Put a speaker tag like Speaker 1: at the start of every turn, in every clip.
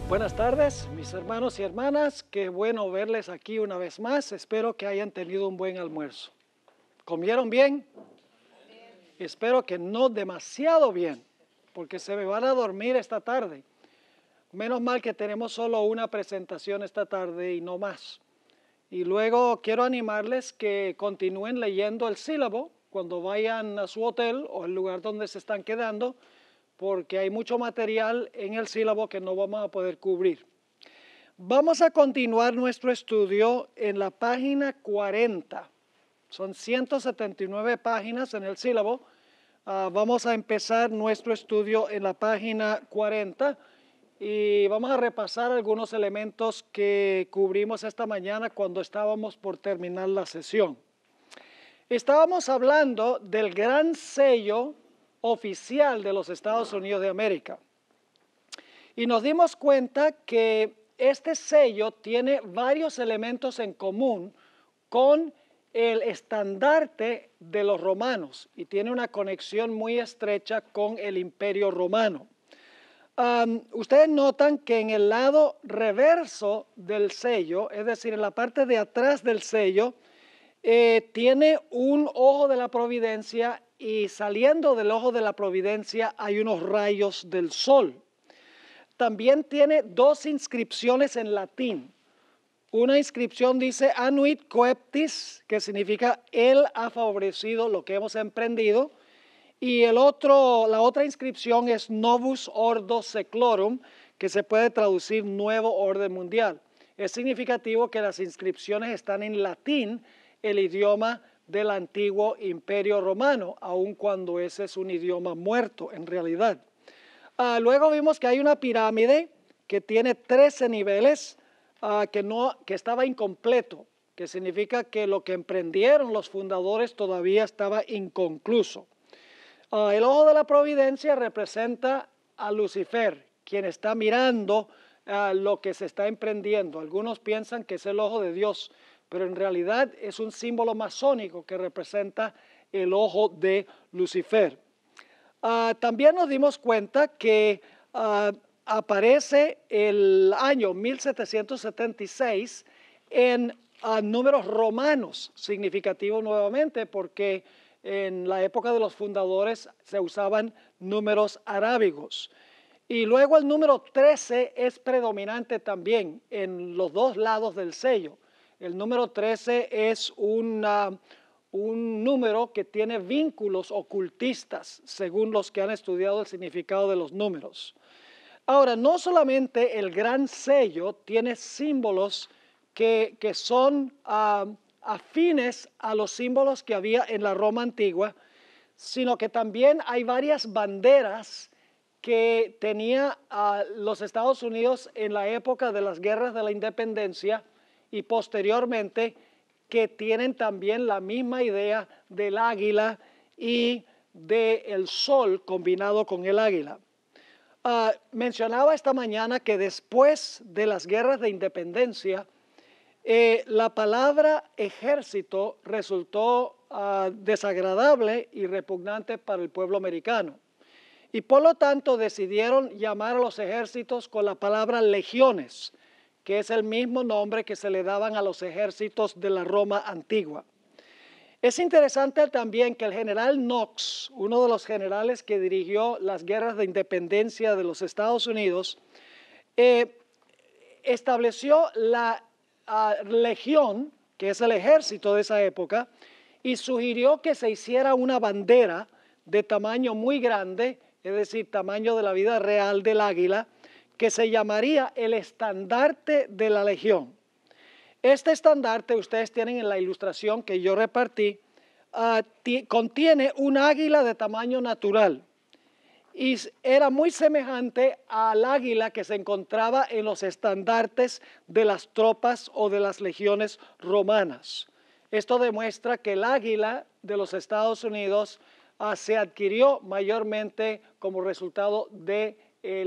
Speaker 1: Buenas tardes, mis hermanos y hermanas. Qué bueno verles aquí una vez más. Espero que hayan tenido un buen almuerzo. ¿Comieron bien? Espero que no demasiado bien, porque se me van a dormir esta tarde. Menos mal que tenemos solo una presentación esta tarde y no más. Y luego quiero animarles que continúen leyendo el sílabo cuando vayan a su hotel o el lugar donde se están quedando, porque hay mucho material en el sílabo que no vamos a poder cubrir. Vamos a continuar nuestro estudio en la página 40. Son 179 páginas en el sílabo. Vamos a empezar nuestro estudio en la página 40 y vamos a repasar algunos elementos que cubrimos esta mañana cuando estábamos por terminar la sesión. Estábamos hablando del gran sello oficial de los Estados Unidos de América. Y nos dimos cuenta que este sello tiene varios elementos en común con el estandarte de los romanos y tiene una conexión muy estrecha con el Imperio Romano. Ustedes notan que en el lado reverso del sello, es decir, en la parte de atrás del sello, tiene un ojo de la providencia y saliendo del ojo de la providencia hay unos rayos del sol. También tiene dos inscripciones en latín. Una inscripción dice Anuit Coeptis, que significa Él ha favorecido lo que hemos emprendido. Y la otra inscripción es Novus Ordo Seclorum, que se puede traducir Nuevo Orden Mundial. Es significativo que las inscripciones están en latín, el idioma del antiguo Imperio Romano, aun cuando ese es un idioma muerto en realidad. Luego vimos que hay una pirámide que tiene 13 niveles, que estaba incompleto, que significa que lo que emprendieron los fundadores todavía estaba inconcluso. El ojo de la providencia representa a Lucifer, quien está mirando lo que se está emprendiendo. Algunos piensan que es el ojo de Dios, pero en realidad es un símbolo masónico que representa el ojo de Lucifer. También nos dimos cuenta que aparece el año 1776 en números romanos, significativo nuevamente porque en la época de los fundadores se usaban números arábigos. Y luego el número 13 es predominante también en los dos lados del sello. El número 13 es un número que tiene vínculos ocultistas, según los que han estudiado el significado de los números. Ahora, no solamente el gran sello tiene símbolos que son afines a los símbolos que había en la Roma antigua, sino que también hay varias banderas que tenía los Estados Unidos en la época de las guerras de la independencia y posteriormente, que tienen también la misma idea del águila y del sol combinado con el águila. Mencionaba esta mañana que después de las guerras de independencia, la palabra ejército resultó desagradable y repugnante para el pueblo americano. Y por lo tanto decidieron llamar a los ejércitos con la palabra legiones, que es el mismo nombre que se le daban a los ejércitos de la Roma antigua. Es interesante también que el general Knox, uno de los generales que dirigió las guerras de independencia de los Estados Unidos, estableció la legión, que es el ejército de esa época, y sugirió que se hiciera una bandera de tamaño muy grande, es decir, tamaño de la vida real del águila, que se llamaría el estandarte de la legión. Este estandarte, ustedes tienen en la ilustración que yo repartí, contiene un águila de tamaño natural y era muy semejante al águila que se encontraba en los estandartes de las tropas o de las legiones romanas. Esto demuestra que el águila de los Estados Unidos se adquirió mayormente como resultado del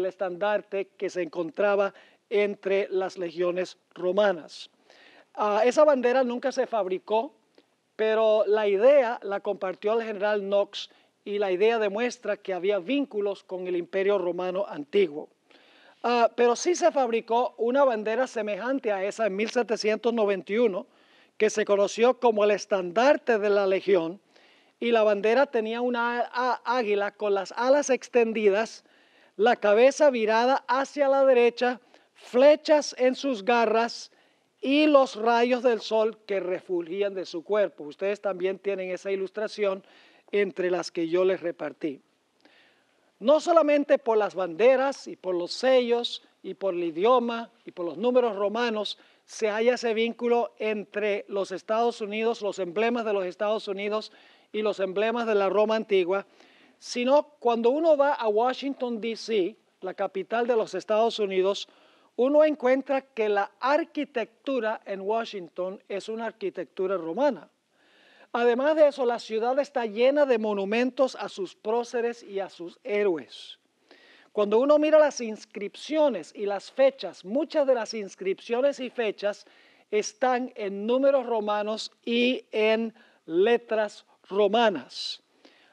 Speaker 1: estandarte que se encontraba entre las legiones romanas. Esa bandera nunca se fabricó, pero la idea la compartió el general Knox y la idea demuestra que había vínculos con el Imperio Romano antiguo. Pero sí se fabricó una bandera semejante a esa en 1791, que se conoció como el estandarte de la Legión, y la bandera tenía una águila con las alas extendidas, la cabeza virada hacia la derecha, flechas en sus garras y los rayos del sol que refulgían de su cuerpo. Ustedes también tienen esa ilustración entre las que yo les repartí. No solamente por las banderas y por los sellos y por el idioma y por los números romanos se halla ese vínculo entre los Estados Unidos, los emblemas de los Estados Unidos y los emblemas de la Roma antigua, sino cuando uno va a Washington, D.C., la capital de los Estados Unidos, uno encuentra que la arquitectura en Washington es una arquitectura romana. Además de eso, la ciudad está llena de monumentos a sus próceres y a sus héroes. Cuando uno mira las inscripciones y las fechas, muchas de las inscripciones y fechas están en números romanos y en letras romanas.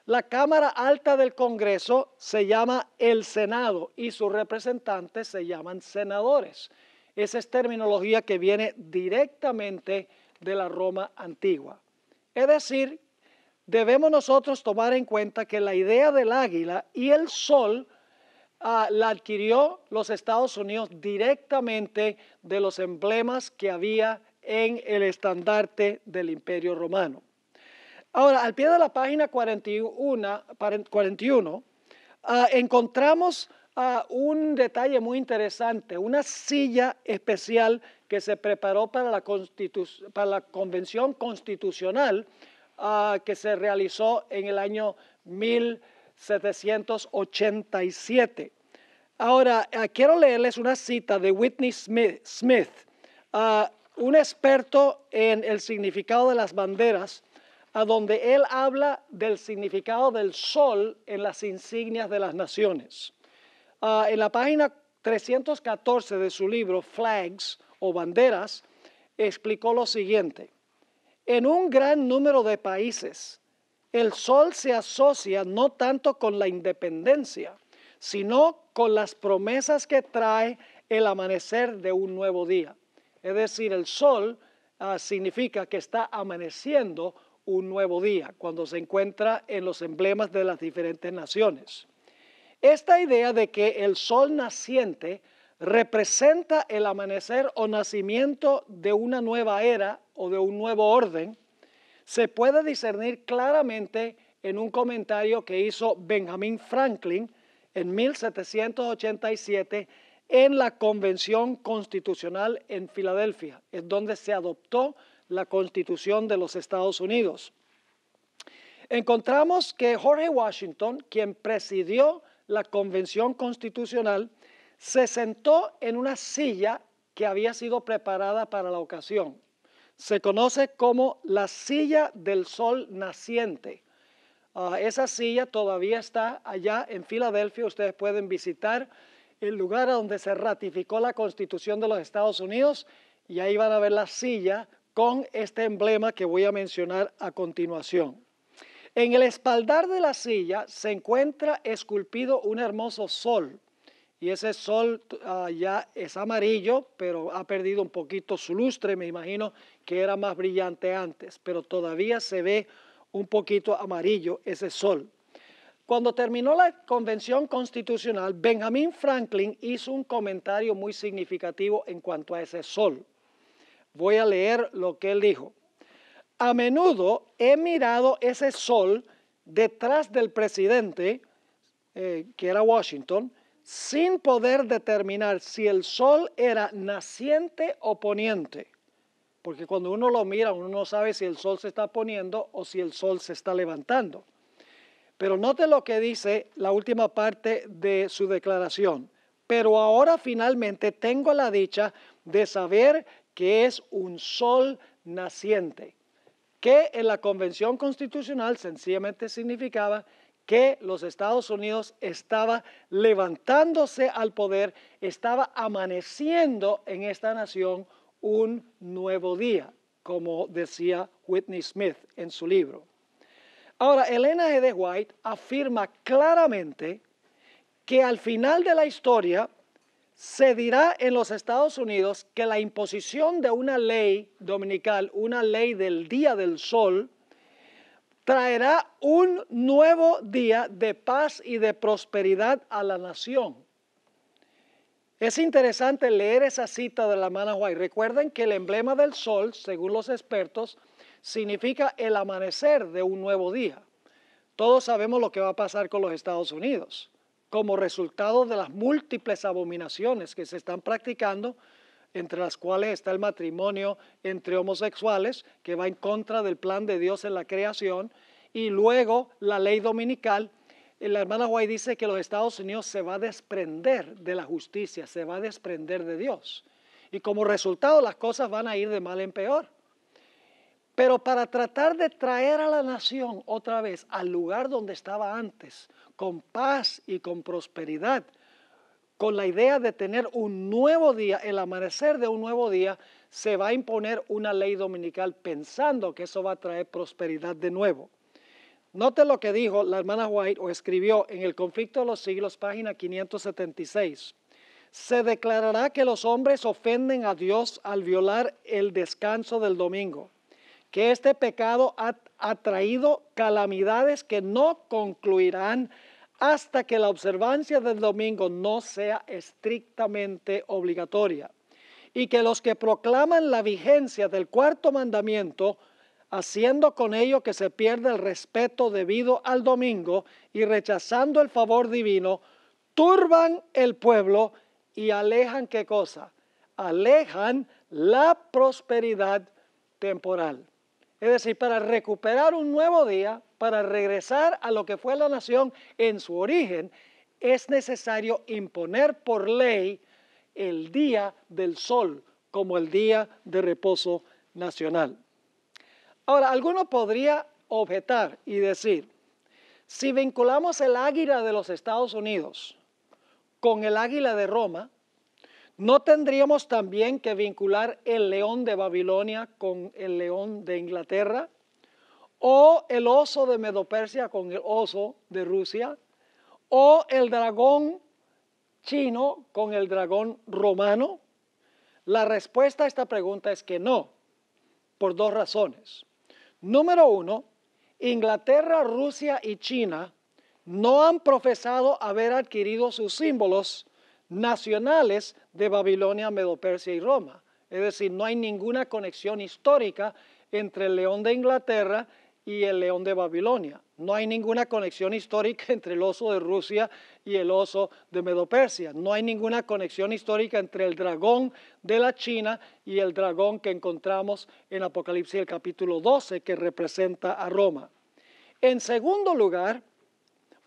Speaker 1: La Cámara Alta del Congreso se llama el Senado y sus representantes se llaman senadores. Esa es terminología que viene directamente de la Roma antigua. Es decir, debemos nosotros tomar en cuenta que la idea del águila y el sol la adquirió los Estados Unidos directamente de los emblemas que había en el estandarte del Imperio Romano. Ahora, al pie de la página 41 encontramos un detalle muy interesante, una silla especial que se preparó para la Convención Constitucional que se realizó en el año 1787. Ahora, quiero leerles una cita de Whitney Smith, un experto en el significado de las banderas, a donde él habla del significado del sol en las insignias de las naciones. En la página 314 de su libro, Flags o Banderas, explicó lo siguiente. En un gran número de países, el sol se asocia no tanto con la independencia, sino con las promesas que trae el amanecer de un nuevo día. Es decir, el sol significa que está amaneciendo un nuevo día, cuando se encuentra en los emblemas de las diferentes naciones. Esta idea de que el sol naciente representa el amanecer o nacimiento de una nueva era o de un nuevo orden, se puede discernir claramente en un comentario que hizo Benjamin Franklin en 1787 en la Convención Constitucional en Filadelfia, es donde se adoptó la Constitución de los Estados Unidos. Encontramos que George Washington, quien presidió la Convención Constitucional, se sentó en una silla que había sido preparada para la ocasión. Se conoce como la silla del sol naciente. Esa silla todavía está allá en Filadelfia. Ustedes pueden visitar el lugar donde se ratificó la Constitución de los Estados Unidos y ahí van a ver la silla con este emblema que voy a mencionar a continuación. En el espaldar de la silla se encuentra esculpido un hermoso sol, y ese sol ya es amarillo, pero ha perdido un poquito su lustre. Me imagino que era más brillante antes, pero todavía se ve un poquito amarillo ese sol. Cuando terminó la Convención Constitucional, Benjamin Franklin hizo un comentario muy significativo en cuanto a ese sol. Voy a leer lo que él dijo. A menudo he mirado ese sol detrás del presidente, que era Washington, sin poder determinar si el sol era naciente o poniente. Porque cuando uno lo mira, uno no sabe si el sol se está poniendo o si el sol se está levantando. Pero note lo que dice la última parte de su declaración. Pero ahora finalmente tengo la dicha de saber que es un sol naciente, que en la Convención Constitucional sencillamente significaba que los Estados Unidos estaba levantándose al poder, estaba amaneciendo en esta nación un nuevo día, como decía Whitney Smith en su libro. Ahora, Elena G. de White afirma claramente que al final de la historia se dirá en los Estados Unidos que la imposición de una ley dominical, una ley del día del sol, traerá un nuevo día de paz y de prosperidad a la nación. Es interesante leer esa cita de la hermana White. Recuerden que el emblema del sol, según los expertos, significa el amanecer de un nuevo día. Todos sabemos lo que va a pasar con los Estados Unidos, como resultado de las múltiples abominaciones que se están practicando, entre las cuales está el matrimonio entre homosexuales, que va en contra del plan de Dios en la creación, y luego la ley dominical. La hermana White dice que los Estados Unidos se va a desprender de la justicia, se va a desprender de Dios. Y como resultado las cosas van a ir de mal en peor. Pero para tratar de traer a la nación otra vez al lugar donde estaba antes, con paz y con prosperidad, con la idea de tener un nuevo día, el amanecer de un nuevo día, se va a imponer una ley dominical pensando que eso va a traer prosperidad de nuevo. Note lo que dijo la hermana White o escribió en El Conflicto de los Siglos, página 576. Se declarará que los hombres ofenden a Dios al violar el descanso del domingo, que este pecado ha traído calamidades que no concluirán hasta que la observancia del domingo no sea estrictamente obligatoria, y que los que proclaman la vigencia del cuarto mandamiento, haciendo con ello que se pierda el respeto debido al domingo y rechazando el favor divino, turban el pueblo y alejan, ¿qué cosa? Alejan la prosperidad temporal. Es decir, para recuperar un nuevo día, para regresar a lo que fue la nación en su origen, es necesario imponer por ley el día del sol como el día de reposo nacional. Ahora, alguno podría objetar y decir, si vinculamos el águila de los Estados Unidos con el águila de Roma, ¿no tendríamos también que vincular el león de Babilonia con el león de Inglaterra? ¿O el oso de Medo-Persia con el oso de Rusia? ¿O el dragón chino con el dragón romano? La respuesta a esta pregunta es que no, por dos razones. Número uno, Inglaterra, Rusia y China no han profesado haber adquirido sus símbolos nacionales de Babilonia, Medo-Persia y Roma. Es decir, no hay ninguna conexión histórica entre el león de Inglaterra y el león de Babilonia. No hay ninguna conexión histórica entre el oso de Rusia y el oso de Medo-Persia. No hay ninguna conexión histórica entre el dragón de la China y el dragón que encontramos en Apocalipsis el capítulo 12, que representa a Roma. En segundo lugar,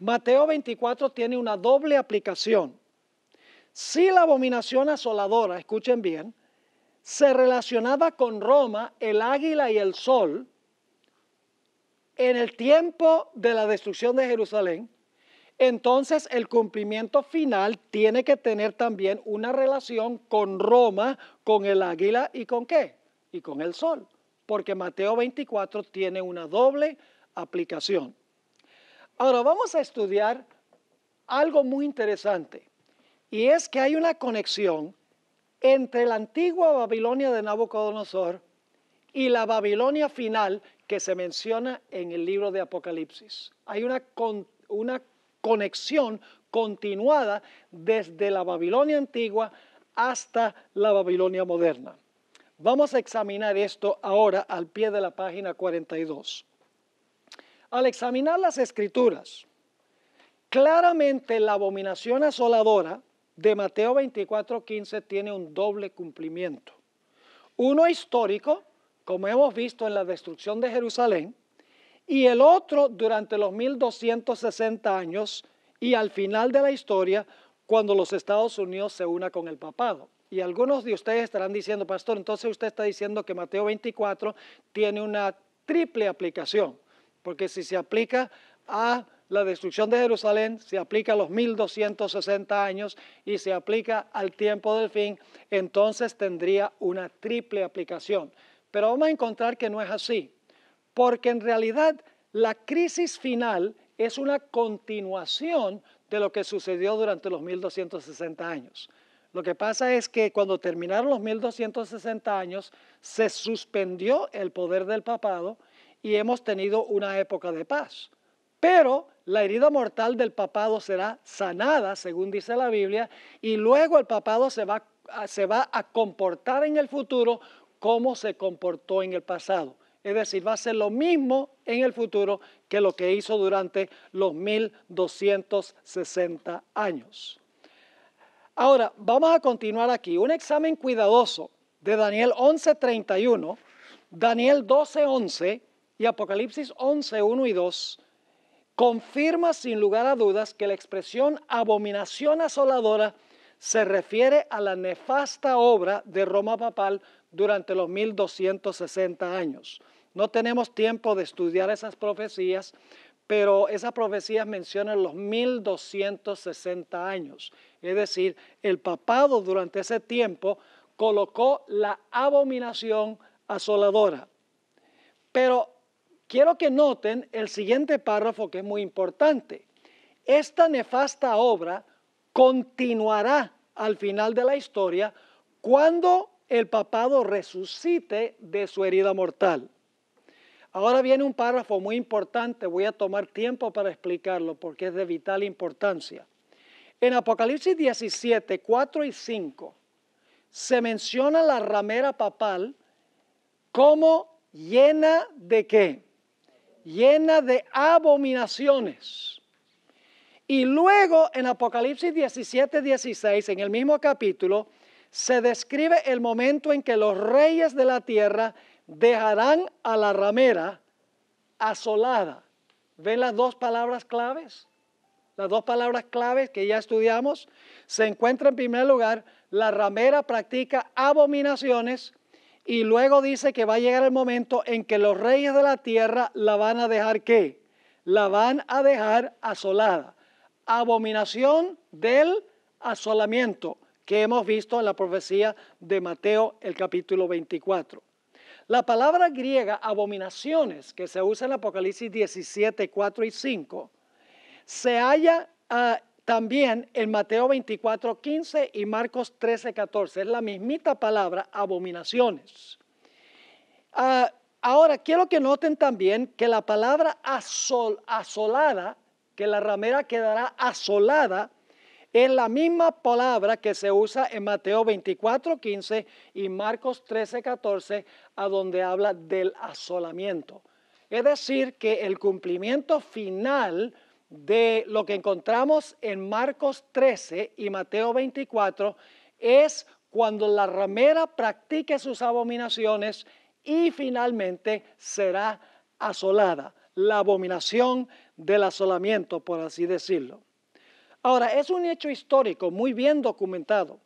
Speaker 1: Mateo 24 tiene una doble aplicación. Si la abominación asoladora, escuchen bien, se relacionaba con Roma, el águila y el sol, en el tiempo de la destrucción de Jerusalén, entonces el cumplimiento final tiene que tener también una relación con Roma, con el águila y ¿con qué? Y con el sol, porque Mateo 24 tiene una doble aplicación. Ahora vamos a estudiar algo muy interesante, y es que hay una conexión entre la antigua Babilonia de Nabucodonosor y la Babilonia final que se menciona en el libro de Apocalipsis. Hay una conexión continuada desde la Babilonia antigua hasta la Babilonia moderna. Vamos a examinar esto ahora al pie de la página 42. Al examinar las Escrituras, claramente la abominación asoladora de Mateo 24:15 tiene un doble cumplimiento. Uno histórico, como hemos visto en la destrucción de Jerusalén, y el otro durante los 1260 años y al final de la historia, cuando los Estados Unidos se una con el papado. Y algunos de ustedes estarán diciendo, pastor, entonces usted está diciendo que Mateo 24 tiene una triple aplicación, porque si se aplica a la destrucción de Jerusalén, se aplica a los 1260 años y se aplica al tiempo del fin, entonces tendría una triple aplicación. Pero vamos a encontrar que no es así, porque en realidad la crisis final es una continuación de lo que sucedió durante los 1260 años. Lo que pasa es que cuando terminaron los 1260 años, se suspendió el poder del papado y hemos tenido una época de paz. Pero la herida mortal del papado será sanada, según dice la Biblia, y luego el papado se va a comportar en el futuro como se comportó en el pasado. Es decir, va a ser lo mismo en el futuro que lo que hizo durante los 1260 años. Ahora, vamos a continuar aquí. Un examen cuidadoso de Daniel 11:31, Daniel 12:11 y Apocalipsis 11:1 y 2 confirma sin lugar a dudas que la expresión abominación asoladora se refiere a la nefasta obra de Roma papal durante los 1260 años. No tenemos tiempo de estudiar esas profecías, pero esas profecías mencionan los 1260 años. Es decir, el papado durante ese tiempo colocó la abominación asoladora. Pero quiero que noten el siguiente párrafo que es muy importante. Esta nefasta obra continuará al final de la historia cuando el papado resucite de su herida mortal. Ahora viene un párrafo muy importante, voy a tomar tiempo para explicarlo porque es de vital importancia. En Apocalipsis 17, 4 y 5 se menciona la ramera papal como llena de ¿qué? Llena de abominaciones. Y luego en Apocalipsis 17, 16, en el mismo capítulo, se describe el momento en que los reyes de la tierra dejarán a la ramera asolada. ¿Ven las dos palabras claves? Las dos palabras claves que ya estudiamos. Se encuentra en primer lugar, la ramera practica abominaciones y luego dice que va a llegar el momento en que los reyes de la tierra la van a dejar ¿qué? La van a dejar asolada. Abominación del asolamiento que hemos visto en la profecía de Mateo, el capítulo 24. La palabra griega abominaciones, que se usa en Apocalipsis 17, 4 y 5, se halla también en Mateo 24, 15 y Marcos 13, 14. Es la mismita palabra, abominaciones. Ahora, quiero que noten también que la palabra asolada, que la ramera quedará asolada, es la misma palabra que se usa en Mateo 24, 15 y Marcos 13, 14, a donde habla del asolamiento. Es decir, que el cumplimiento final de lo que encontramos en Marcos 13 y Mateo 24 es cuando la ramera practique sus abominaciones y finalmente será asolada. La abominación del asolamiento, por así decirlo. Ahora, es un hecho histórico muy bien documentado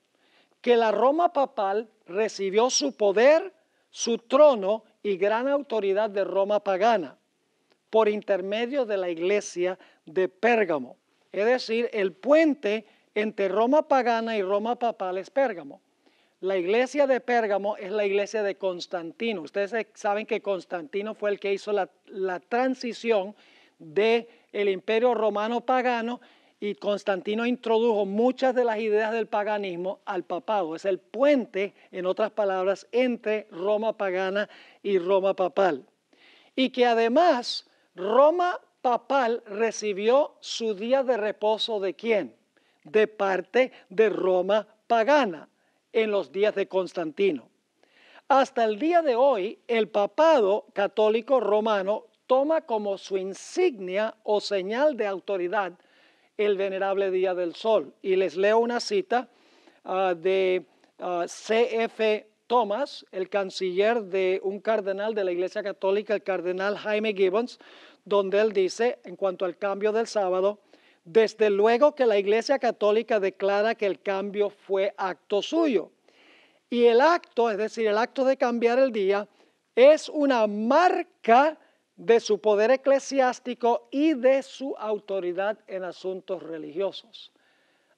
Speaker 1: que la Roma papal recibió su poder, su trono y gran autoridad de Roma pagana por intermedio de la iglesia de Pérgamo. Es decir, el puente entre Roma pagana y Roma papal es Pérgamo. La iglesia de Pérgamo es la iglesia de Constantino. Ustedes saben que Constantino fue el que hizo la transición del imperio romano pagano y Constantino introdujo muchas de las ideas del paganismo al papado. Es el puente, en otras palabras, entre Roma pagana y Roma papal. Y que además Roma papal recibió su día de reposo ¿de quién? De parte de Roma pagana en los días de Constantino. Hasta el día de hoy, el papado católico romano toma como su insignia o señal de autoridad el venerable Día del Sol. Y les leo una cita de C.F. Thomas, el canciller de un cardenal de la Iglesia Católica, el cardenal Jaime Gibbons, donde él dice, en cuanto al cambio del sábado, desde luego que la Iglesia Católica declara que el cambio fue acto suyo. Y el acto, es decir, el acto de cambiar el día, es una marca de su poder eclesiástico y de su autoridad en asuntos religiosos.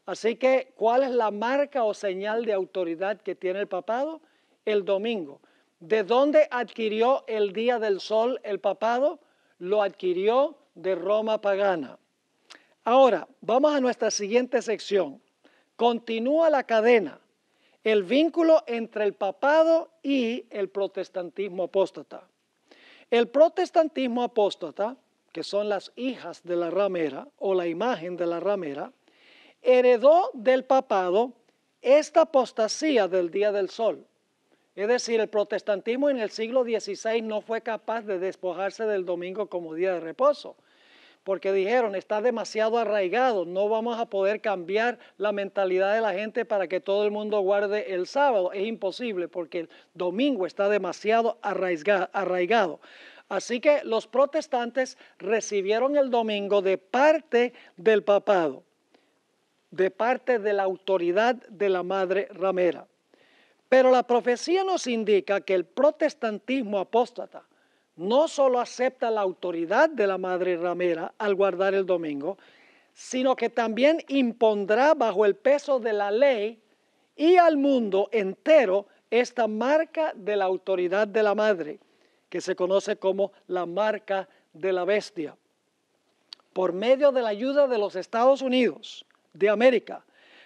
Speaker 1: Así que, ¿cuál es la marca o señal de autoridad que tiene el papado? El domingo. ¿De dónde adquirió el Día del Sol el papado? Lo adquirió de Roma pagana. Ahora, vamos a nuestra siguiente sección. continúa la cadena, el vínculo entre el papado y el protestantismo apóstata. El protestantismo apóstata, que son las hijas de la ramera o la imagen de la ramera, heredó del papado esta apostasía del día del sol. Es decir, el protestantismo en el siglo XVI no fue capaz de despojarse del domingo como día de reposo, porque dijeron, está demasiado arraigado, no vamos a poder cambiar la mentalidad de la gente para que todo el mundo guarde el sábado. Es imposible porque el domingo está demasiado arraigado. Así que los protestantes recibieron el domingo de parte del papado, de parte de la autoridad de la madre ramera. Pero la profecía nos indica que el protestantismo apóstata no solo acepta la autoridad de la madre ramera al guardar el domingo, sino que también impondrá bajo el peso de la ley y al mundo entero esta marca de la autoridad de la madre, que se conoce como la marca de la bestia. Por medio de la ayuda de los Estados Unidos de América,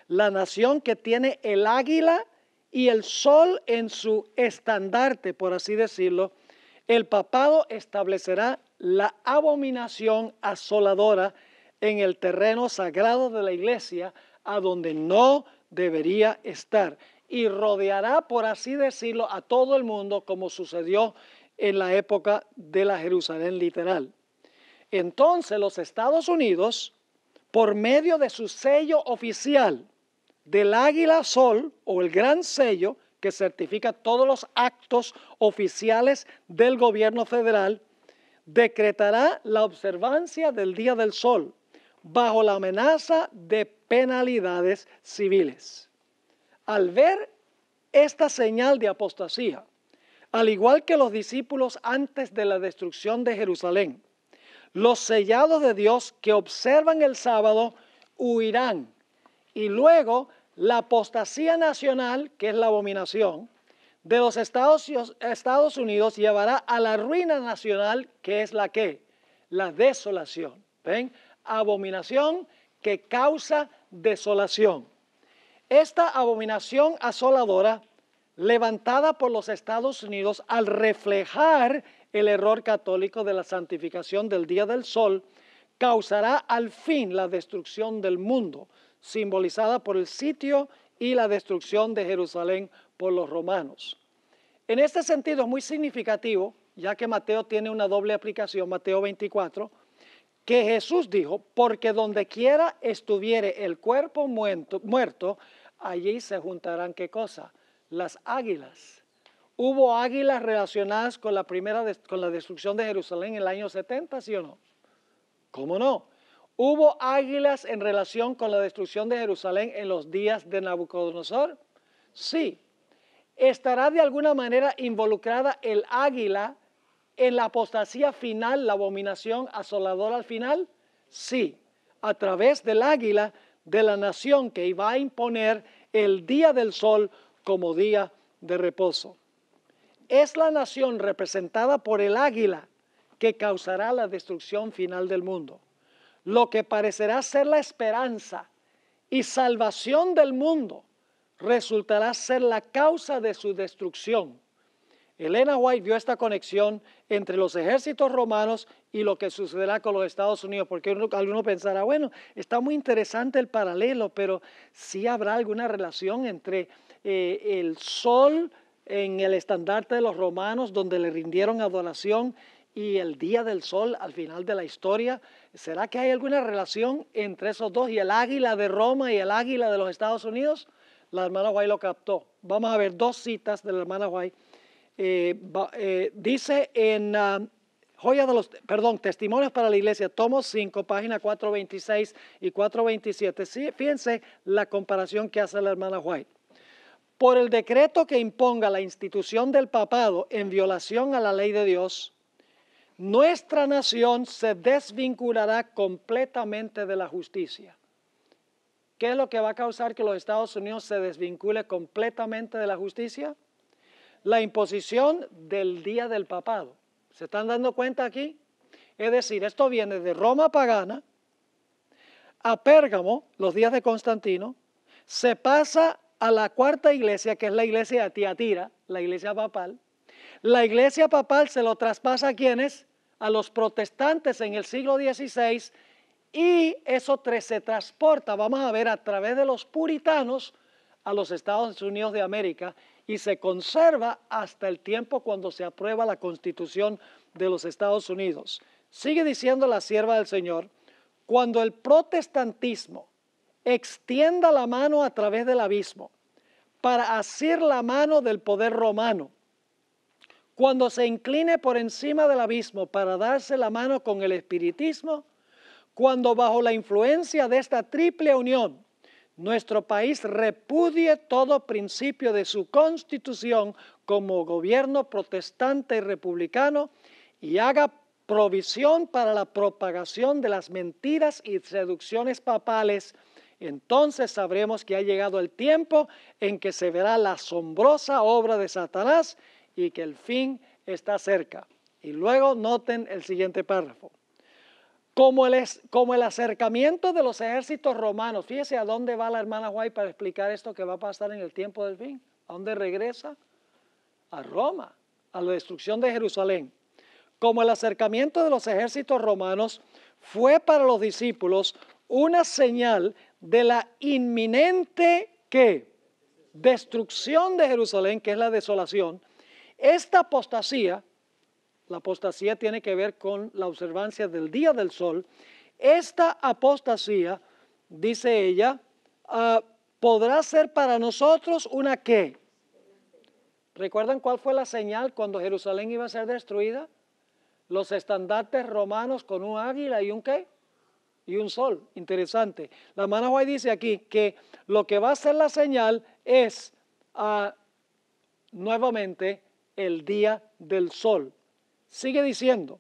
Speaker 1: la nación que tiene el águila y el sol en su estandarte, por así decirlo, el papado establecerá la abominación asoladora en el terreno sagrado de la iglesia, a donde no debería estar, y rodeará, por así decirlo, a todo el mundo, como sucedió en la época de la Jerusalén literal. Entonces los Estados Unidos, por medio de su sello oficial del águila sol o el gran sello que certifica todos los actos oficiales del gobierno federal, decretará la observancia del Día del Sol bajo la amenaza de penalidades civiles. Al ver esta señal de apostasía, al igual que los discípulos antes de la destrucción de Jerusalén, los sellados de Dios que observan el sábado huirán, y luego la apostasía nacional, que es la abominación, de los Estados Unidos llevará a la ruina nacional, que es la ¿qué? La desolación. ¿Ven? Abominación que causa desolación. Esta abominación asoladora, levantada por los Estados Unidos al reflejar el error católico de la santificación del día del sol, causará al fin la destrucción del mundo, simbolizada por el sitio y la destrucción de Jerusalén por los romanos. En este sentido es muy significativo, ya que Mateo tiene una doble aplicación, Mateo 24, que Jesús dijo, porque donde quiera estuviere el cuerpo muerto, allí se juntarán, ¿qué cosa? Las águilas. ¿Hubo águilas relacionadas con con la destrucción de Jerusalén en el año 70, sí o no? ¿Cómo no? ¿Hubo águilas en relación con la destrucción de Jerusalén en los días de Nabucodonosor? Sí. ¿Estará de alguna manera involucrada el águila en la apostasía final, la abominación asoladora al final? Sí. A través del águila de la nación que iba a imponer el día del sol como día de reposo. Es la nación representada por el águila que causará la destrucción final del mundo. Lo que parecerá ser la esperanza y salvación del mundo resultará ser la causa de su destrucción. Elena White vio esta conexión entre los ejércitos romanos y lo que sucederá con los Estados Unidos, porque alguno pensará, bueno, está muy interesante el paralelo, pero sí habrá alguna relación entre el sol en el estandarte de los romanos, donde le rindieron adoración, y el día del sol al final de la historia. ¿Será que hay alguna relación entre esos dos y el águila de Roma y el águila de los Estados Unidos? La hermana White lo captó. Vamos a ver dos citas de la hermana White. Dice en Testimonios para la Iglesia, tomo 5, página 426 y 427. Sí, fíjense la comparación que hace la hermana White. Por el decreto que imponga la institución del papado en violación a la ley de Dios, nuestra nación se desvinculará completamente de la justicia. ¿Qué es lo que va a causar que los Estados Unidos se desvincule completamente de la justicia? La imposición del día del papado. ¿Se están dando cuenta aquí? Es decir, esto viene de Roma pagana a Pérgamo, los días de Constantino, se pasa a la cuarta iglesia, que es la iglesia de Tiatira, la iglesia papal. La iglesia papal se lo traspasa a quienes, a los protestantes en el siglo XVI, y eso se transporta, vamos a ver, a través de los puritanos a los Estados Unidos de América, y se conserva hasta el tiempo cuando se aprueba la Constitución de los Estados Unidos. Sigue diciendo la sierva del Señor: cuando el protestantismo extienda la mano a través del abismo para asir la mano del poder romano, cuando se incline por encima del abismo para darse la mano con el espiritismo, cuando bajo la influencia de esta triple unión nuestro país repudie todo principio de su constitución como gobierno protestante y republicano y haga provisión para la propagación de las mentiras y seducciones papales, entonces sabremos que ha llegado el tiempo en que se verá la asombrosa obra de Satanás y que el fin está cerca. Y luego noten el siguiente párrafo. Como el acercamiento de los ejércitos romanos, fíjese a dónde va la hermana White para explicar esto que va a pasar en el tiempo del fin. ¿A dónde regresa? A Roma, a la destrucción de Jerusalén. Como el acercamiento de los ejércitos romanos fue para los discípulos una señal de la inminente ¿qué? Destrucción de Jerusalén, que es la desolación. Esta apostasía, la apostasía tiene que ver con la observancia del día del sol. Esta apostasía, dice ella, podrá ser para nosotros una ¿qué? ¿Recuerdan cuál fue la señal cuando Jerusalén iba a ser destruida? Los estandartes romanos con un águila y un ¿qué? Y un sol. Interesante. La hermana White dice aquí que lo que va a ser la señal es nuevamente el día del sol. Sigue diciendo,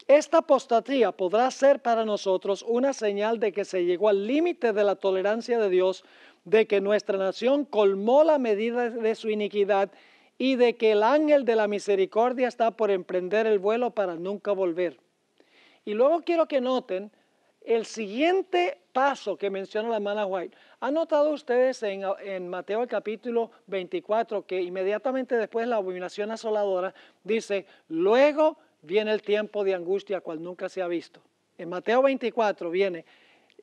Speaker 1: esta apostasía podrá ser para nosotros una señal de que se llegó al límite de la tolerancia de Dios, de que nuestra nación colmó la medida de su iniquidad y de que el ángel de la misericordia está por emprender el vuelo para nunca volver. Y luego quiero que noten el siguiente paso que menciona la hermana White. ¿Han notado ustedes en Mateo el capítulo 24 que inmediatamente después de la abominación asoladora dice, luego viene el tiempo de angustia cual nunca se ha visto? En Mateo 24 viene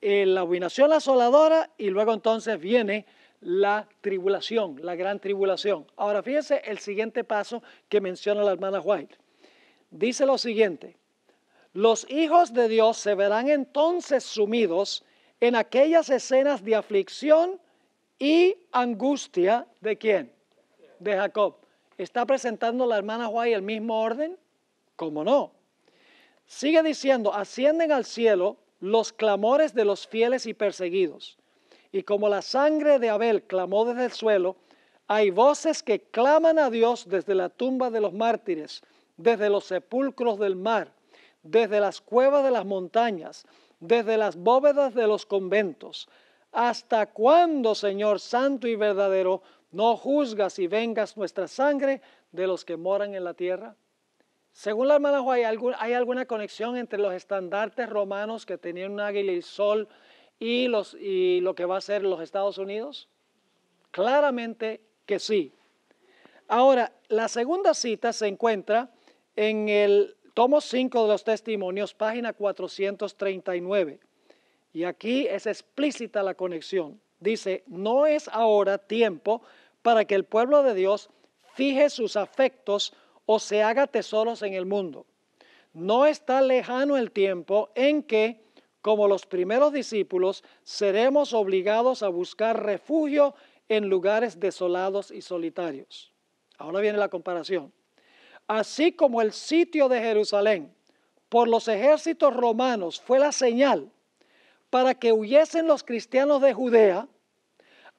Speaker 1: la abominación asoladora y luego entonces viene la tribulación, la gran tribulación. Ahora fíjense el siguiente paso que menciona la hermana White. Dice lo siguiente: los hijos de Dios se verán entonces sumidos en aquellas escenas de aflicción y angustia, ¿de quién? De Jacob. ¿Está presentando la hermana White el mismo orden? ¿Cómo no? Sigue diciendo, ascienden al cielo los clamores de los fieles y perseguidos. Y como la sangre de Abel clamó desde el suelo, hay voces que claman a Dios desde la tumba de los mártires, desde los sepulcros del mar, desde las cuevas de las montañas, desde las bóvedas de los conventos. ¿Hasta cuándo, Señor santo y verdadero, no juzgas y vengas nuestra sangre de los que moran en la tierra? Según la hermana White, ¿hay alguna conexión entre los estandartes romanos que tenían un águila y sol y lo que va a ser los Estados Unidos? Claramente que sí. Ahora, la segunda cita se encuentra en el tomo 5 de los Testimonios, página 439. Y aquí es explícita la conexión. Dice, no es ahora tiempo para que el pueblo de Dios fije sus afectos o se haga tesoros en el mundo. No está lejano el tiempo en que, como los primeros discípulos, seremos obligados a buscar refugio en lugares desolados y solitarios. Ahora viene la comparación. Así como el sitio de Jerusalén por los ejércitos romanos fue la señal para que huyesen los cristianos de Judea,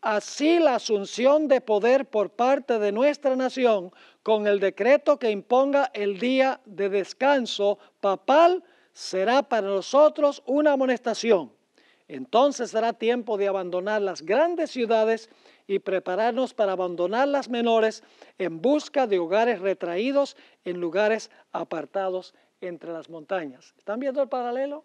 Speaker 1: así la asunción de poder por parte de nuestra nación con el decreto que imponga el día de descanso papal será para nosotros una amonestación. Entonces será tiempo de abandonar las grandes ciudades y prepararnos para abandonar las menores en busca de hogares retraídos en lugares apartados entre las montañas. ¿Están viendo el paralelo?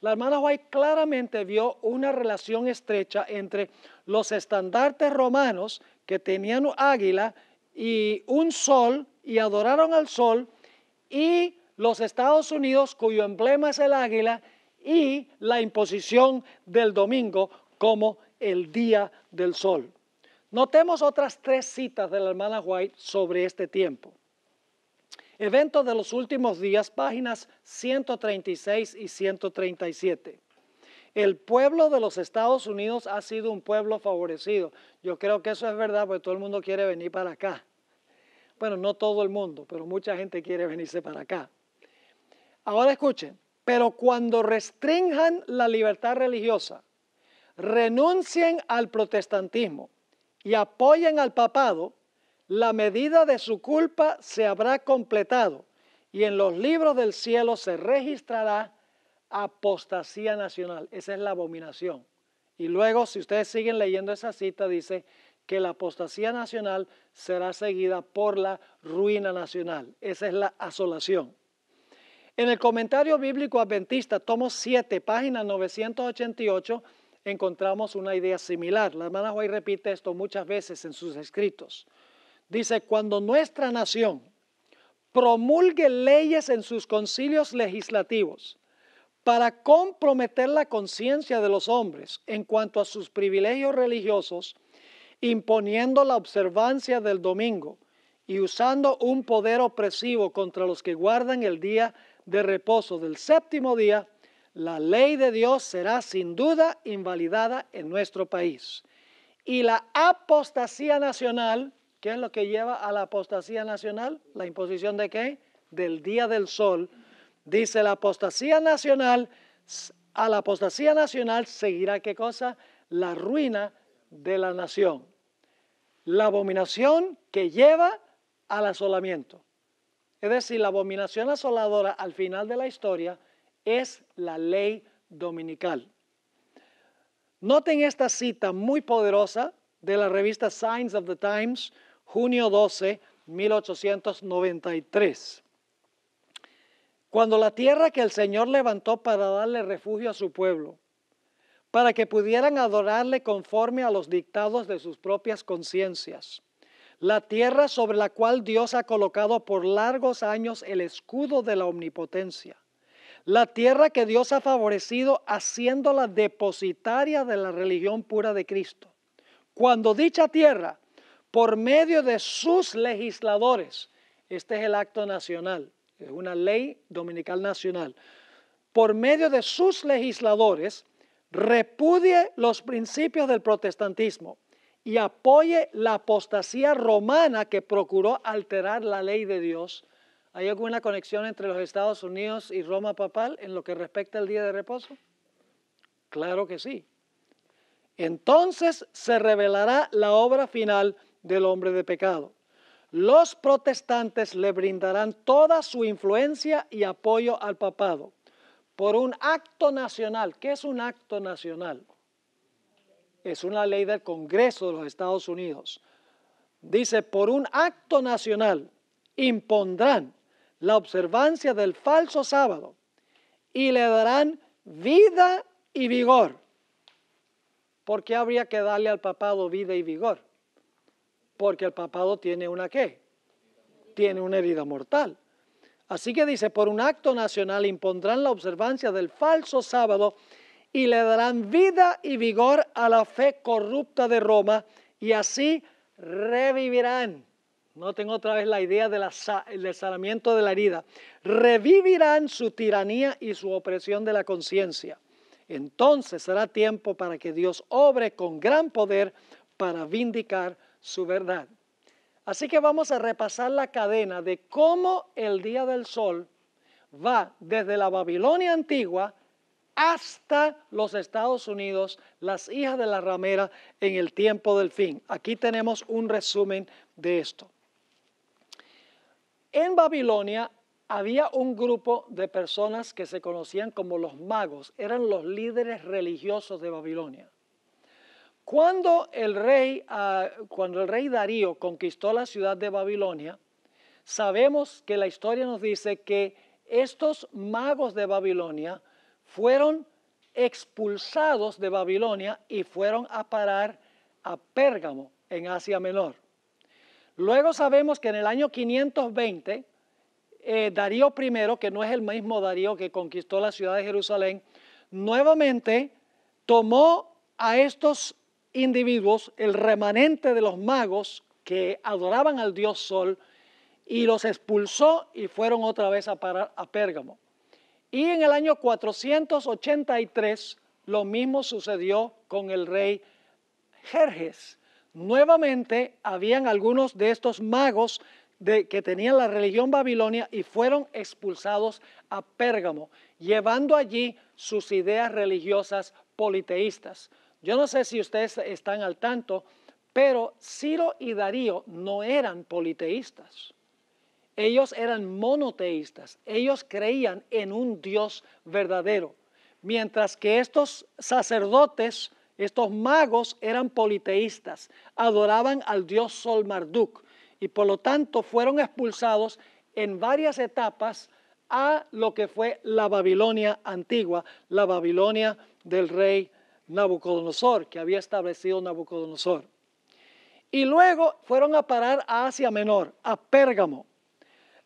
Speaker 1: La hermana White claramente vio una relación estrecha entre los estandartes romanos que tenían un águila y un sol y adoraron al sol, y los Estados Unidos cuyo emblema es el águila, y la imposición del domingo como el día del sol. Notemos otras 3 citas de la hermana White sobre este tiempo. Eventos de los últimos días, páginas 136 y 137. El pueblo de los Estados Unidos ha sido un pueblo favorecido. Yo creo que eso es verdad, porque todo el mundo quiere venir para acá. Bueno, no todo el mundo, pero mucha gente quiere venirse para acá. Ahora escuchen, pero cuando restrinjan la libertad religiosa, renuncien al protestantismo y apoyen al papado, la medida de su culpa se habrá completado y en los libros del cielo se registrará apostasía nacional. Esa es la abominación. Y luego, si ustedes siguen leyendo esa cita, dice que la apostasía nacional será seguida por la ruina nacional. Esa es la asolación. En el comentario bíblico adventista, tomo 7, página 988, encontramos una idea similar. La hermana White repite esto muchas veces en sus escritos. Dice, cuando nuestra nación promulgue leyes en sus concilios legislativos para comprometer la conciencia de los hombres en cuanto a sus privilegios religiosos, imponiendo la observancia del domingo y usando un poder opresivo contra los que guardan el día de reposo del séptimo día, la ley de Dios será sin duda invalidada en nuestro país. Y la apostasía nacional, ¿qué es lo que lleva a la apostasía nacional? ¿La imposición de qué? Del día del sol. Dice la apostasía nacional, a la apostasía nacional seguirá ¿qué cosa? La ruina de la nación. La abominación que lleva al asolamiento. Es decir, la abominación asoladora al final de la historia es la ley dominical. Noten esta cita muy poderosa de la revista Signs of the Times, junio 12, 1893. Cuando la tierra que el Señor levantó para darle refugio a su pueblo, para que pudieran adorarle conforme a los dictados de sus propias conciencias, la tierra sobre la cual Dios ha colocado por largos años el escudo de la omnipotencia, la tierra que Dios ha favorecido haciéndola depositaria de la religión pura de Cristo. Cuando dicha tierra, por medio de sus legisladores, este es el acto nacional, es una ley dominical nacional, por medio de sus legisladores, repudie los principios del protestantismo y apoye la apostasía romana que procuró alterar la ley de Dios. ¿Hay alguna conexión entre los Estados Unidos y Roma papal en lo que respecta al día de reposo? Claro que sí. Entonces se revelará la obra final del hombre de pecado. Los protestantes le brindarán toda su influencia y apoyo al papado por un acto nacional. ¿Qué es un acto nacional? Es una ley del Congreso de los Estados Unidos. Dice, por un acto nacional impondrán la observancia del falso sábado y le darán vida y vigor. ¿Por qué habría que darle al papado vida y vigor? Porque el papado tiene una ¿qué? Tiene una herida mortal. Así que dice, por un acto nacional impondrán la observancia del falso sábado y le darán vida y vigor a la fe corrupta de Roma y así revivirán. Noten otra vez la idea del sanamiento de la herida. Revivirán su tiranía y su opresión de la conciencia. Entonces será tiempo para que Dios obre con gran poder para vindicar su verdad. Así que vamos a repasar la cadena de cómo el día del sol va desde la Babilonia antigua hasta los Estados Unidos, las hijas de la ramera en el tiempo del fin. Aquí tenemos un resumen de esto. En Babilonia había un grupo de personas que se conocían como los magos, eran los líderes religiosos de Babilonia. Cuando el rey Darío conquistó la ciudad de Babilonia, sabemos que la historia nos dice que estos magos de Babilonia fueron expulsados de Babilonia y fueron a parar a Pérgamo, en Asia Menor. Luego sabemos que en el año 520, Darío I, que no es el mismo Darío que conquistó la ciudad de Jerusalén, nuevamente tomó a estos individuos, el remanente de los magos que adoraban al dios Sol, y los expulsó y fueron otra vez a parar a Pérgamo. Y en el año 483 lo mismo sucedió con el rey Jerjes. Nuevamente habían algunos de estos magos que tenían la religión babilonia y fueron expulsados a Pérgamo, llevando allí sus ideas religiosas politeístas. Yo no sé si ustedes están al tanto, pero Ciro y Darío no eran politeístas. Ellos eran monoteístas. Ellos creían en un Dios verdadero, mientras que estos sacerdotes, estos magos, eran politeístas, adoraban al dios Sol Marduk y por lo tanto fueron expulsados en varias etapas a lo que fue la Babilonia antigua, la Babilonia del rey Nabucodonosor, que había establecido Nabucodonosor. Y luego fueron a parar a Asia Menor, a Pérgamo.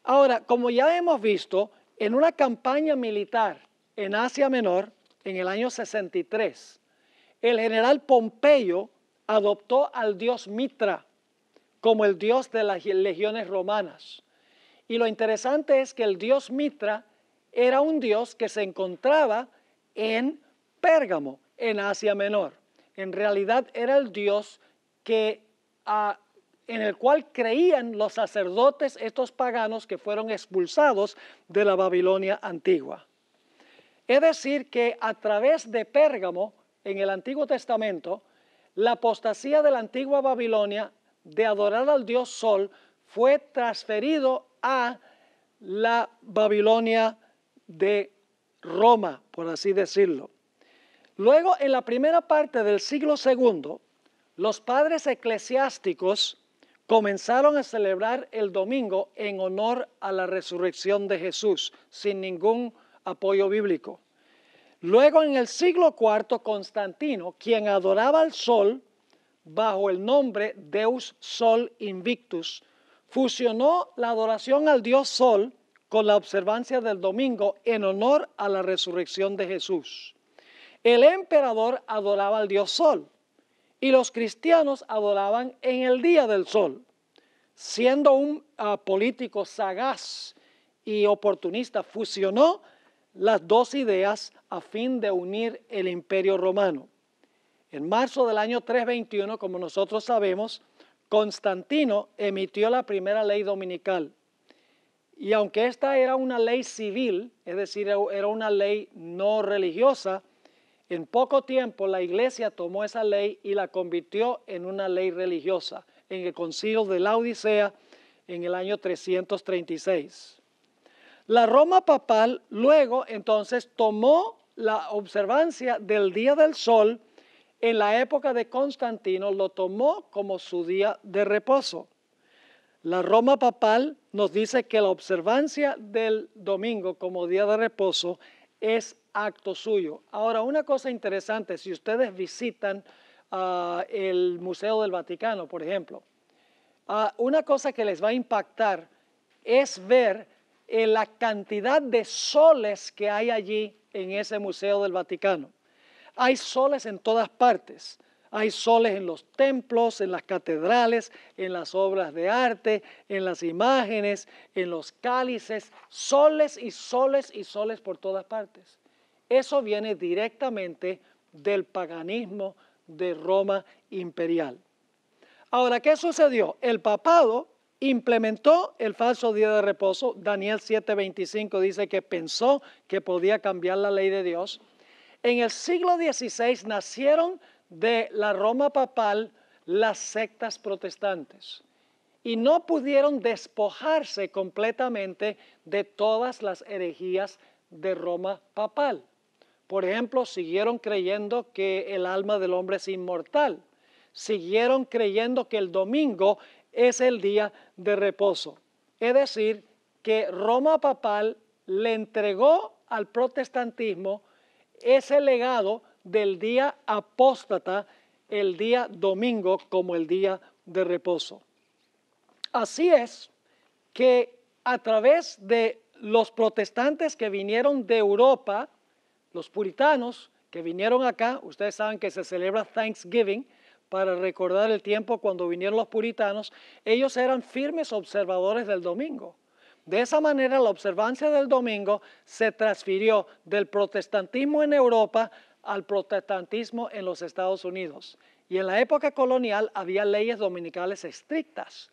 Speaker 1: Ahora, como ya hemos visto, en una campaña militar en Asia Menor, en el año 63, el general Pompeyo adoptó al dios Mitra como el dios de las legiones romanas. Y lo interesante es que el dios Mitra era un dios que se encontraba en Pérgamo, en Asia Menor. En realidad era el dios que en el cual creían los sacerdotes, estos paganos que fueron expulsados de la Babilonia antigua. Es decir, que a través de Pérgamo, en el Antiguo Testamento, la apostasía de la antigua Babilonia de adorar al dios Sol fue transferido a la Babilonia de Roma, por así decirlo. Luego, en la primera parte del siglo II, los padres eclesiásticos comenzaron a celebrar el domingo en honor a la resurrección de Jesús, sin ningún apoyo bíblico. Luego, en el siglo IV, Constantino, quien adoraba al sol bajo el nombre Deus Sol Invictus, fusionó la adoración al dios Sol con la observancia del domingo en honor a la resurrección de Jesús. El emperador adoraba al dios Sol y los cristianos adoraban en el día del sol. Siendo un político sagaz y oportunista, fusionó las dos ideas a fin de unir el imperio romano. En marzo del año 321, como nosotros sabemos, Constantino emitió la primera ley dominical. Y aunque esta era una ley civil, es decir, era una ley no religiosa, en poco tiempo la iglesia tomó esa ley y la convirtió en una ley religiosa en el concilio de la Odisea en el año 336. La Roma papal luego entonces tomó la observancia del día del sol en la época de Constantino, lo tomó como su día de reposo. La Roma papal nos dice que la observancia del domingo como día de reposo es acto suyo. Ahora, una cosa interesante, si ustedes visitan el Museo del Vaticano, por ejemplo, una cosa que les va a impactar es ver la cantidad de soles que hay allí en ese Museo del Vaticano. Hay soles en todas partes. Hay soles en los templos, en las catedrales, en las obras de arte, en las imágenes, en los cálices, soles y soles y soles por todas partes. Eso viene directamente del paganismo de Roma imperial. Ahora, ¿qué sucedió? El papado implementó el falso día de reposo. Daniel 7:25 dice que pensó que podía cambiar la ley de Dios. En el siglo XVI nacieron de la Roma papal las sectas protestantes y no pudieron despojarse completamente de todas las herejías de Roma papal. Por ejemplo, siguieron creyendo que el alma del hombre es inmortal, siguieron creyendo que el domingo es el día de reposo. Es decir, que Roma papal le entregó al protestantismo ese legado del día apóstata, el día domingo, como el día de reposo. Así es que a través de los protestantes que vinieron de Europa, los puritanos que vinieron acá, ustedes saben que se celebra Thanksgiving para recordar el tiempo cuando vinieron los puritanos, ellos eran firmes observadores del domingo. De esa manera la observancia del domingo se transfirió del protestantismo en Europa al protestantismo en los Estados Unidos. Y en la época colonial había leyes dominicales estrictas.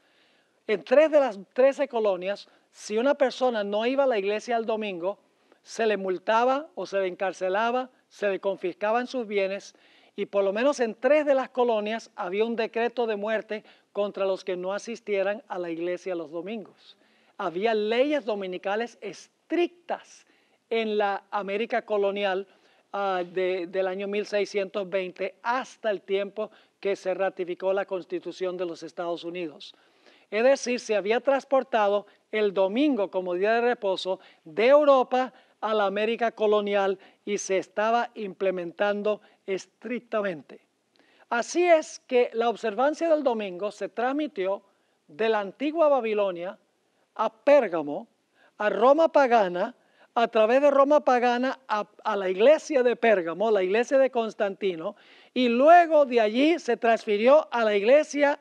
Speaker 1: En 3 de las 13 colonias, si una persona no iba a la iglesia el domingo, se le multaba o se le encarcelaba, se le confiscaban sus bienes, y por lo menos en 3 de las colonias había un decreto de muerte contra los que no asistieran a la iglesia los domingos. Había leyes dominicales estrictas en la América colonial del año 1620 hasta el tiempo que se ratificó la Constitución de los Estados Unidos. Es decir, se había transportado el domingo como día de reposo de Europa a la América colonial y se estaba implementando estrictamente. Así es que la observancia del domingo se transmitió de la antigua Babilonia a Pérgamo, a Roma pagana, a través de Roma pagana a la iglesia de Pérgamo, la iglesia de Constantino, y luego de allí se transfirió a la iglesia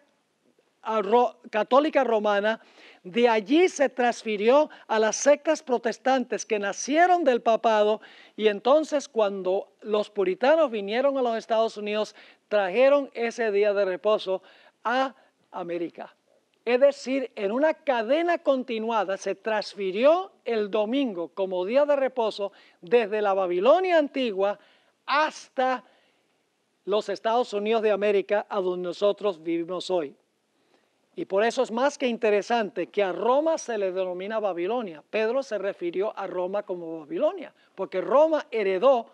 Speaker 1: católica romana. De allí se transfirió a las sectas protestantes que nacieron del papado, y entonces cuando los puritanos vinieron a los Estados Unidos, trajeron ese día de reposo a América. Es decir, en una cadena continuada se transfirió el domingo como día de reposo desde la Babilonia antigua hasta los Estados Unidos de América, a donde nosotros vivimos hoy. Y por eso es más que interesante que a Roma se le denomina Babilonia. Pedro se refirió a Roma como Babilonia, porque Roma heredó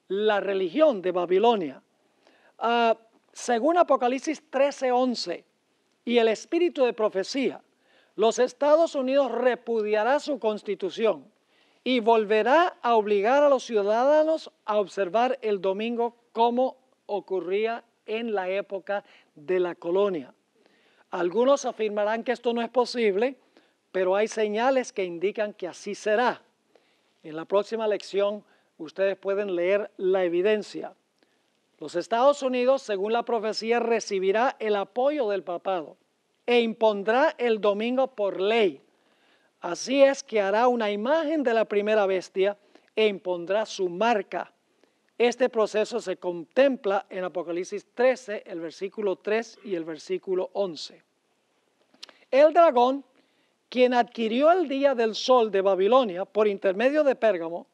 Speaker 1: la religión de Babilonia. Según Apocalipsis 13:11 y el espíritu de profecía, los Estados Unidos repudiará su constitución y volverá a obligar a los ciudadanos a observar el domingo como ocurría en la época de la colonia. Algunos afirmarán que esto no es posible, pero hay señales que indican que así será. En la próxima lección ustedes pueden leer la evidencia. Los Estados Unidos, según la profecía, recibirá el apoyo del papado e impondrá el domingo por ley. Así es que hará una imagen de la primera bestia e impondrá su marca. Este proceso se contempla en Apocalipsis 13, el versículo 3 y el versículo 11. El dragón, quien adquirió el día del sol de Babilonia por intermedio de Pérgamo,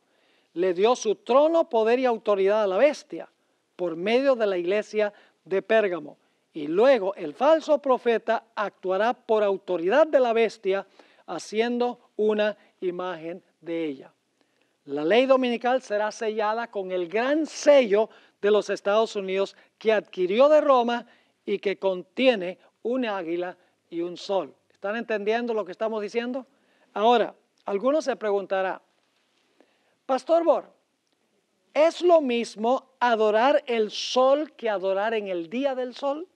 Speaker 1: le dio su trono, poder y autoridad a la bestia por medio de la iglesia de Pérgamo. Y luego el falso profeta actuará por autoridad de la bestia, haciendo una imagen de ella. La ley dominical será sellada con el gran sello de los Estados Unidos que adquirió de Roma y que contiene un águila y un sol. ¿Están entendiendo lo que estamos diciendo? Ahora, algunos se preguntarán, Pastor Bor, ¿es lo mismo adorar el sol que adorar en el día del sol?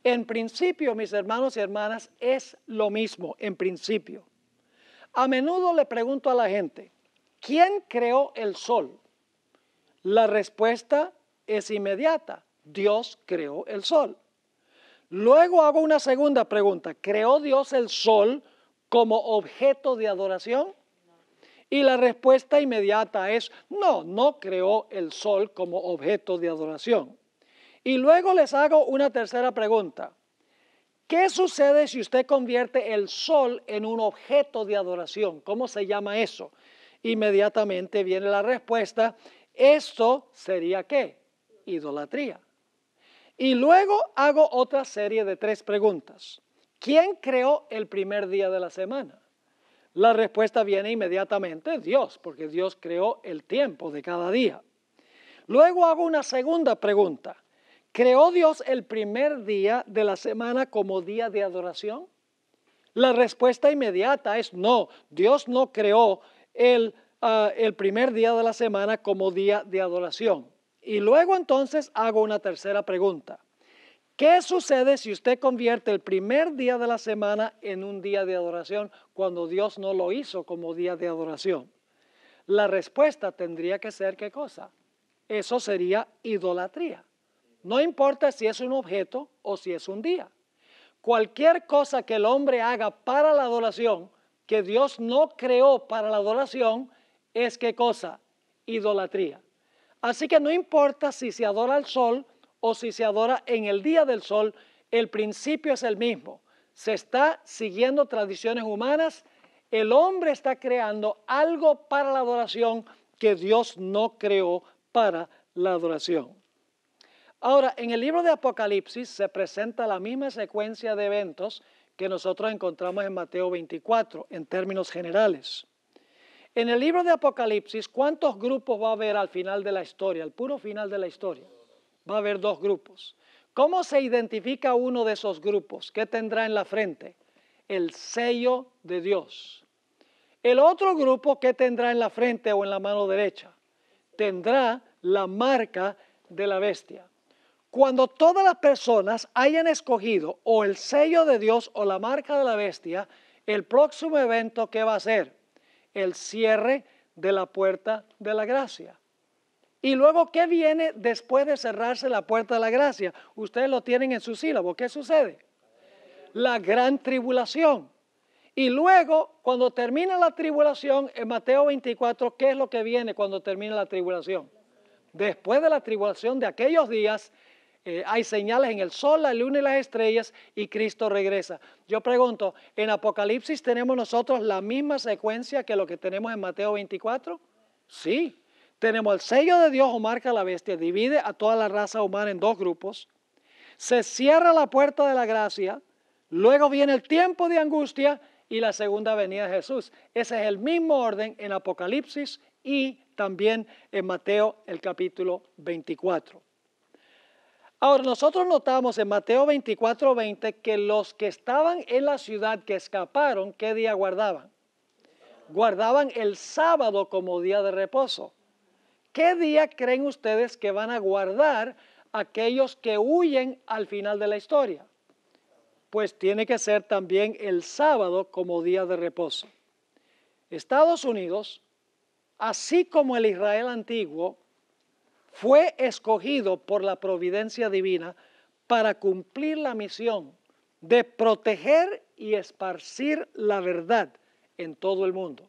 Speaker 1: En principio, mis hermanos y hermanas, es lo mismo, en principio. A menudo le pregunto a la gente, ¿quién creó el sol? La respuesta es inmediata, Dios creó el sol. Luego hago una segunda pregunta, ¿creó Dios el sol como objeto de adoración? Y la respuesta inmediata es, no creó el sol como objeto de adoración. Y luego les hago una tercera pregunta. ¿Qué sucede si usted convierte el sol en un objeto de adoración? ¿Cómo se llama eso? Inmediatamente viene la respuesta, esto sería ¿qué? Idolatría. Y luego hago otra serie de 3 preguntas. ¿Quién creó el primer día de la semana? La respuesta viene inmediatamente, Dios, porque Dios creó el tiempo de cada día. Luego hago una segunda pregunta. ¿Creó Dios el primer día de la semana como día de adoración? La respuesta inmediata es no, Dios no creó el el primer día de la semana como día de adoración. Y luego entonces hago una tercera pregunta. ¿Qué sucede si usted convierte el primer día de la semana en un día de adoración cuando Dios no lo hizo como día de adoración? La respuesta tendría que ser ¿qué cosa? Eso sería idolatría. No importa si es un objeto o si es un día. Cualquier cosa que el hombre haga para la adoración, que Dios no creó para la adoración, es ¿qué cosa? Idolatría. Así que no importa si se adora al sol o si se adora en el día del sol, el principio es el mismo. Se está siguiendo tradiciones humanas. El hombre está creando algo para la adoración que Dios no creó para la adoración. Ahora, en el libro de Apocalipsis se presenta la misma secuencia de eventos que nosotros encontramos en Mateo 24, en términos generales. En el libro de Apocalipsis, ¿cuántos grupos va a haber al final de la historia, al puro final de la historia? Va a haber 2 grupos. ¿Cómo se identifica uno de esos grupos? ¿Qué tendrá en la frente? El sello de Dios. El otro grupo, ¿qué tendrá en la frente o en la mano derecha? Tendrá la marca de la bestia. Cuando todas las personas hayan escogido o el sello de Dios o la marca de la bestia, el próximo evento, ¿qué va a ser? El cierre de la puerta de la gracia. Y luego, ¿qué viene después de cerrarse la puerta de la gracia? Ustedes lo tienen en su sílabo. ¿Qué sucede? La gran tribulación. Y luego, cuando termina la tribulación, en Mateo 24, ¿qué es lo que viene cuando termina la tribulación? Después de la tribulación de aquellos días, hay señales en el sol, la luna y las estrellas, y Cristo regresa. Yo pregunto, ¿en Apocalipsis tenemos nosotros la misma secuencia que lo que tenemos en Mateo 24? Sí. Tenemos el sello de Dios o marca la bestia, divide a toda la raza humana en 2 grupos. Se cierra la puerta de la gracia, luego viene el tiempo de angustia y la segunda venida de Jesús. Ese es el mismo orden en Apocalipsis y también en Mateo el capítulo 24. Ahora, nosotros notamos en Mateo 24:20 que los que estaban en la ciudad que escaparon, ¿qué día guardaban? Guardaban el sábado como día de reposo. ¿Qué día creen ustedes que van a guardar aquellos que huyen al final de la historia? Pues tiene que ser también el sábado como día de reposo. Estados Unidos, así como el Israel antiguo, fue escogido por la providencia divina para cumplir la misión de proteger y esparcir la verdad en todo el mundo.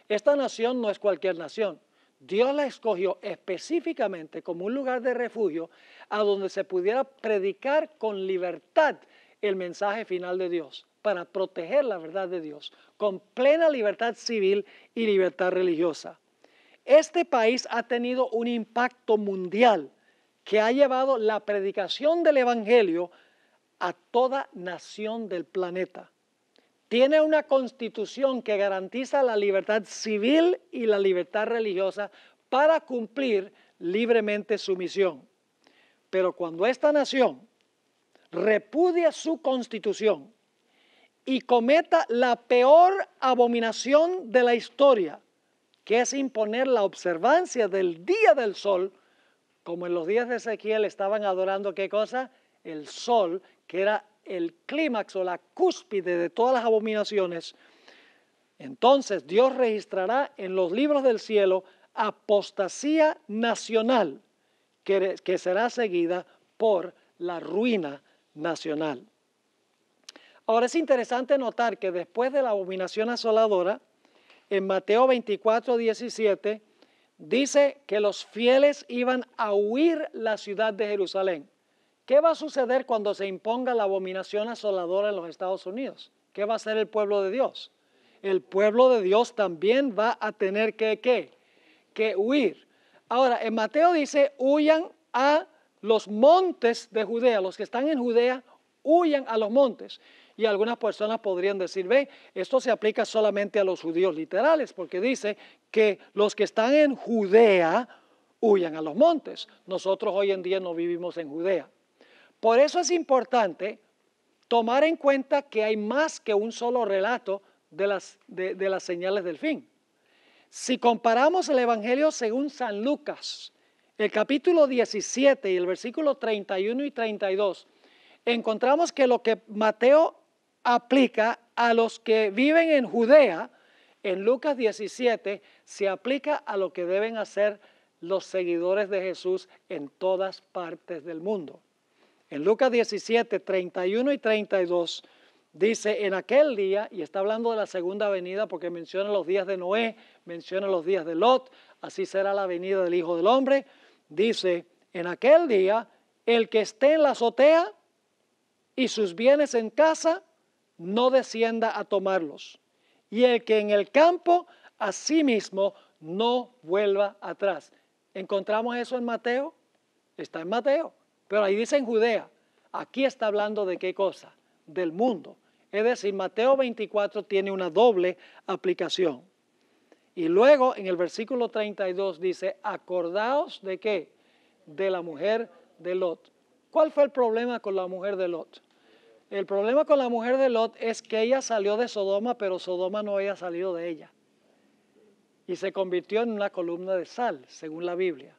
Speaker 1: Esta nación no es cualquier nación. Dios la escogió específicamente como un lugar de refugio a donde se pudiera predicar con libertad el mensaje final de Dios, para proteger la verdad de Dios, con plena libertad civil y libertad religiosa. Este país ha tenido un impacto mundial que ha llevado la predicación del Evangelio a toda nación del planeta. Tiene una constitución que garantiza la libertad civil y la libertad religiosa para cumplir libremente su misión. Pero cuando esta nación repudia su constitución y cometa la peor abominación de la historia, que es imponer la observancia del día del sol, como en los días de Ezequiel estaban adorando ¿qué cosa? El sol, que era el clímax o la cúspide de todas las abominaciones. Entonces Dios registrará en los libros del cielo apostasía nacional que será seguida por la ruina nacional. Ahora es interesante notar que después de la abominación asoladora, en Mateo 24:17, dice que los fieles iban a huir la ciudad de Jerusalén. ¿Qué va a suceder cuando se imponga la abominación asoladora en los Estados Unidos? ¿Qué va a hacer el pueblo de Dios? El pueblo de Dios también va a tener que huir. Ahora, en Mateo dice, huyan a los montes de Judea. Los que están en Judea, huyan a los montes. Y algunas personas podrían decir, ve, esto se aplica solamente a los judíos literales, porque dice que los que están en Judea huyan a los montes. Nosotros hoy en día no vivimos en Judea. Por eso es importante tomar en cuenta que hay más que un solo relato de las señales del fin. Si comparamos el Evangelio según San Lucas, el capítulo 17 y el versículo 31 y 32, encontramos que lo que Mateo aplica a los que viven en Judea, en Lucas 17, se aplica a lo que deben hacer los seguidores de Jesús en todas partes del mundo. En Lucas 17, 31 y 32, dice, en aquel día, y está hablando de la segunda venida porque menciona los días de Noé, menciona los días de Lot, así será la venida del Hijo del Hombre. Dice, en aquel día, el que esté en la azotea y sus bienes en casa, no descienda a tomarlos. Y el que en el campo, asimismo, no vuelva atrás. ¿Encontramos eso en Mateo? Está en Mateo, pero ahí dice en Judea. Aquí está hablando de qué cosa, del mundo. Es decir, Mateo 24 tiene una doble aplicación. Y luego en el versículo 32 dice, acordaos de qué, de la mujer de Lot. ¿Cuál fue el problema con la mujer de Lot? El problema con la mujer de Lot es que ella salió de Sodoma, pero Sodoma no había salido de ella. Y se convirtió en una columna de sal, según la Biblia.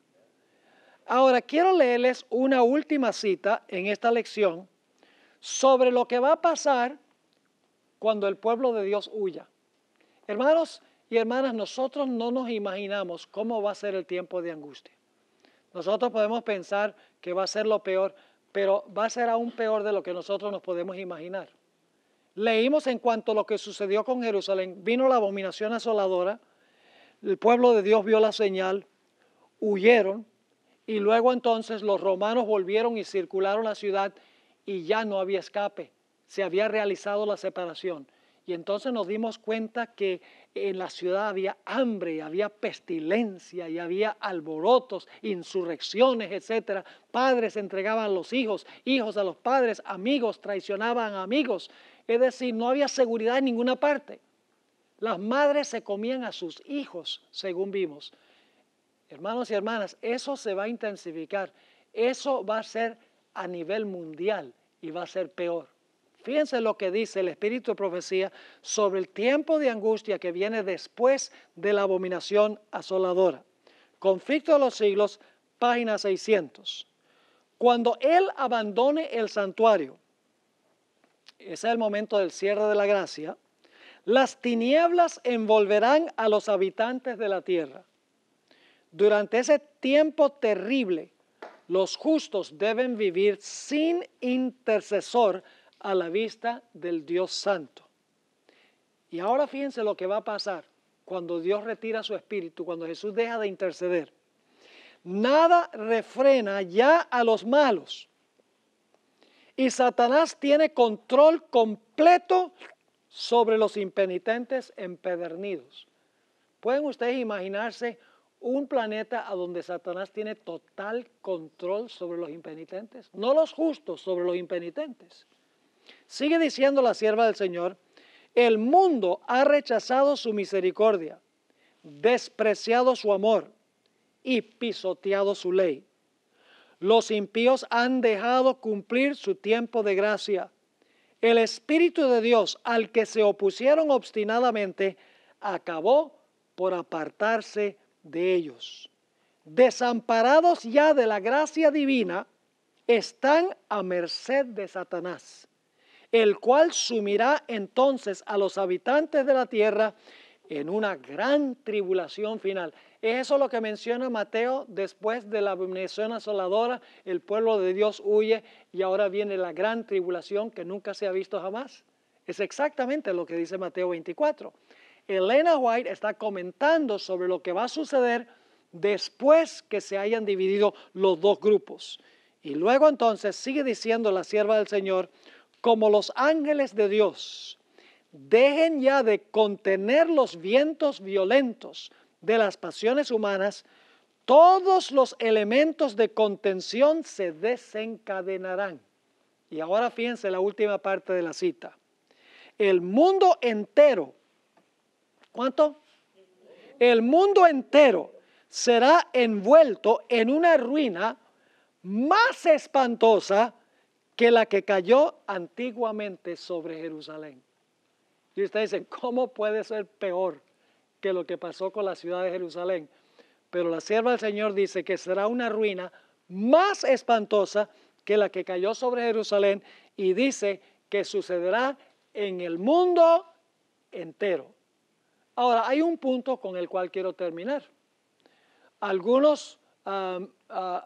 Speaker 1: Ahora, quiero leerles una última cita en esta lección sobre lo que va a pasar cuando el pueblo de Dios huya. Hermanos y hermanas, nosotros no nos imaginamos cómo va a ser el tiempo de angustia. Nosotros podemos pensar que va a ser lo peor, pero va a ser aún peor de lo que nosotros nos podemos imaginar. Leímos en cuanto a lo que sucedió con Jerusalén, vino la abominación asoladora, el pueblo de Dios vio la señal, huyeron, y luego entonces los romanos volvieron y circularon la ciudad y ya no había escape, se había realizado la separación. Y entonces nos dimos cuenta que en la ciudad había hambre, había pestilencia y había alborotos, insurrecciones, etcétera. Padres entregaban a los hijos, hijos a los padres, amigos traicionaban a amigos. Es decir, no había seguridad en ninguna parte. Las madres se comían a sus hijos, según vimos. Hermanos y hermanas, eso se va a intensificar. Eso va a ser a nivel mundial y va a ser peor. Fíjense lo que dice el Espíritu de Profecía sobre el tiempo de angustia que viene después de la abominación asoladora. Conflicto de los siglos, página 600. Cuando Él abandone el santuario, ese es el momento del cierre de la gracia, las tinieblas envolverán a los habitantes de la tierra. Durante ese tiempo terrible, los justos deben vivir sin intercesor a la vista del Dios Santo. Y ahora fíjense lo que va a pasar cuando Dios retira su espíritu, cuando Jesús deja de interceder. Nada refrena ya a los malos. Y Satanás tiene control completo sobre los impenitentes empedernidos. ¿Pueden ustedes imaginarse un planeta a donde Satanás tiene total control sobre los impenitentes? No los justos, sobre los impenitentes. Sigue diciendo la sierva del Señor, el mundo ha rechazado su misericordia, despreciado su amor y pisoteado su ley. Los impíos han dejado cumplir su tiempo de gracia. El Espíritu de Dios, al que se opusieron obstinadamente, acabó por apartarse de ellos. Desamparados ya de la gracia divina, están a merced de Satanás, el cual sumirá entonces a los habitantes de la tierra en una gran tribulación final. ¿Es eso lo que menciona Mateo después de la abominación asoladora? El pueblo de Dios huye y ahora viene la gran tribulación que nunca se ha visto jamás. Es exactamente lo que dice Mateo 24. Elena White está comentando sobre lo que va a suceder después que se hayan dividido los dos grupos. Y luego entonces sigue diciendo la sierva del Señor, como los ángeles de Dios dejen ya de contener los vientos violentos de las pasiones humanas, todos los elementos de contención se desencadenarán. Y ahora fíjense la última parte de la cita. El mundo entero, ¿cuánto? El mundo entero será envuelto en una ruina más espantosa que la que cayó antiguamente sobre Jerusalén. Y ustedes dicen, ¿cómo puede ser peor que lo que pasó con la ciudad de Jerusalén. Pero la sierva del Señor dice que será una ruina más espantosa que la que cayó sobre Jerusalén, y dice que sucederá en el mundo entero. Ahora, hay un punto con el cual quiero terminar. Algunos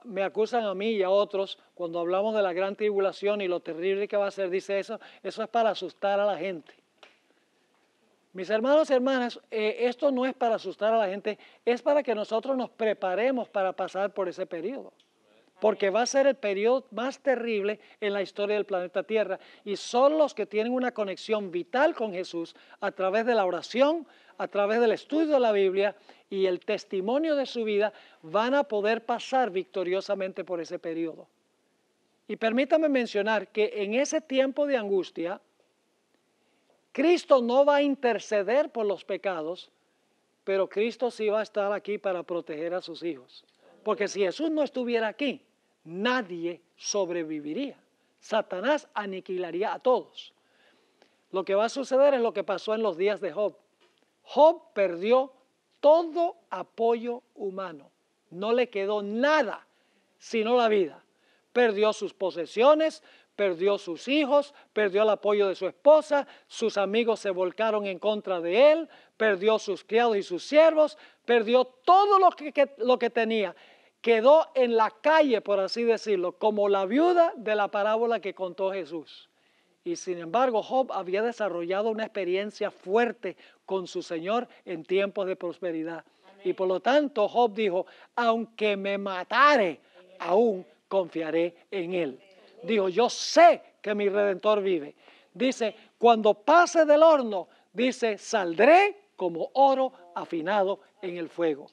Speaker 1: me acusan a mí y a otros cuando hablamos de la gran tribulación y lo terrible que va a ser, dice eso es para asustar a la gente. Mis hermanos y hermanas, esto no es para asustar a la gente, es para que nosotros nos preparemos para pasar por ese periodo. Porque va a ser el periodo más terrible en la historia del planeta Tierra. Y son los que tienen una conexión vital con Jesús a través de la oración, a través del estudio de la Biblia y el testimonio de su vida, van a poder pasar victoriosamente por ese periodo. Y permítame mencionar que en ese tiempo de angustia, Cristo no va a interceder por los pecados, pero Cristo sí va a estar aquí para proteger a sus hijos. Porque si Jesús no estuviera aquí, nadie sobreviviría. Satanás aniquilaría a todos. Lo que va a suceder es lo que pasó en los días de Job. Job perdió todo apoyo humano. No le quedó nada sino la vida. Perdió sus posesiones, perdió sus hijos, perdió el apoyo de su esposa, sus amigos se volcaron en contra de él, perdió sus criados y sus siervos, perdió todo lo que tenía. Quedó en la calle, por así decirlo, como la viuda de la parábola que contó Jesús. Y sin embargo, Job había desarrollado una experiencia fuerte con su Señor en tiempos de prosperidad. Amén. Y por lo tanto, Job dijo, aunque me matare, aún confiaré en Él. Dijo, yo sé que mi Redentor vive. Dice, cuando pase del horno, dice, saldré como oro afinado en el fuego.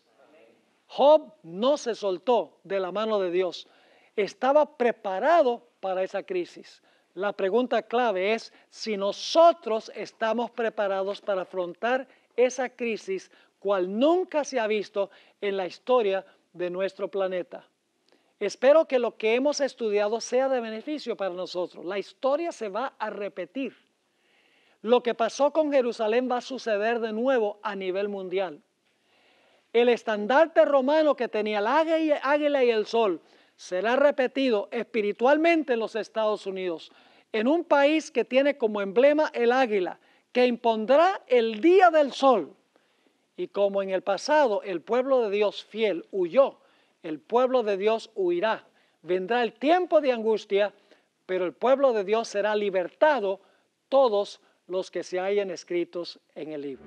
Speaker 1: Job no se soltó de la mano de Dios. Estaba preparado para esa crisis. La pregunta clave es si nosotros estamos preparados para afrontar esa crisis, cual nunca se ha visto en la historia de nuestro planeta. Espero que lo que hemos estudiado sea de beneficio para nosotros. La historia se va a repetir. Lo que pasó con Jerusalén va a suceder de nuevo a nivel mundial. El estandarte romano que tenía el águila y el sol será repetido espiritualmente en los Estados Unidos, en un país que tiene como emblema el águila, que impondrá el día del sol. Y como en el pasado el pueblo de Dios fiel huyó, el pueblo de Dios huirá. Vendrá el tiempo de angustia, pero el pueblo de Dios será libertado, todos los que se hayan escritos en el libro.